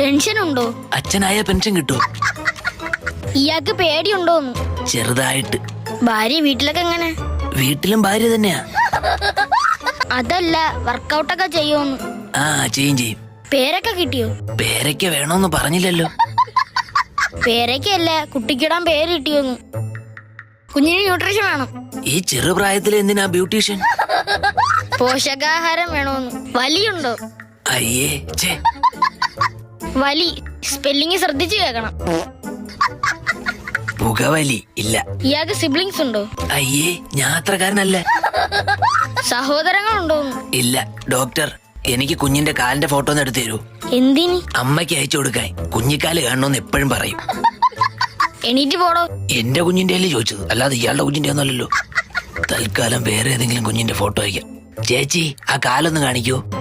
Tension ഉണ്ടോ? അച്ഛനായ pension കിട്ടുമോ? ഇയാൾക്ക് പേടിയുണ്ടോന്ന്? ചെറുതായിട്ട്. ഭാര്യ വീട്ടിലൊക്കെ എങ്ങനെ? വീട്ടിലും ഭാര്യ തന്നെയാ. അതല്ല, വർക്കൗട്ടൊക്കെ ചെയ്യുമെന്ന്. ആ, ചെയ്യും. പേരൊക്കെ കിട്ടിയോ? പേരൊക്കെ വേണോന്ന് പറഞ്ഞില്ലല്ലോ. പേരൊക്കെയല്ല, കുട്ടിക്കിടാൻ പേര് കിട്ടിയോന്ന്. കുഞ്ഞിന് ന്യൂട്രീഷൻ വേണം. ഈ ചെറുപ്രായത്തിൽ എന്തിനാ ബ്യൂട്ടീഷ്യൻ? പോഷകാഹാരം വേണോന്ന്. വലിയുണ്ടോ? അയ്യേ, ഛേ. വലി സ്പെല്ലിങ് ശ്രദ്ധിച്ചു കേൾക്കണം. പുകവലി ഇല്ല. ഇയാൾക്ക് സിബ്ലിങ്സ് ഉണ്ടോ? അയ്യേ, ഞാൻ അത്രക്കാരനല്ല. സഹോദരങ്ങളുണ്ടോന്ന്? ഇല്ല. ഡോക്ടർ, എനിക്ക് കുഞ്ഞിന്റെ കാലിന്റെ ഫോട്ടോ ഒന്ന് എടുത്തു തരൂ. എന്തിന്? അമ്മയ്ക്ക് അയച്ചു കൊടുക്കാൻ. കുഞ്ഞിക്കാല് കാണണമെന്ന് എപ്പോഴും പറയും. എണീറ്റ് പോടോ. എന്റെ കുഞ്ഞിന്റെ അല്ലേ ചോദിച്ചത്, അല്ലാതെ ഇയാളുടെ കുഞ്ഞിന്റെ ഒന്നല്ലല്ലോ. തൽക്കാലം വേറെ ഏതെങ്കിലും കുഞ്ഞിന്റെ ഫോട്ടോ അയക്കാം. ചേച്ചി, ആ കാലൊന്ന് കാണിക്കോ?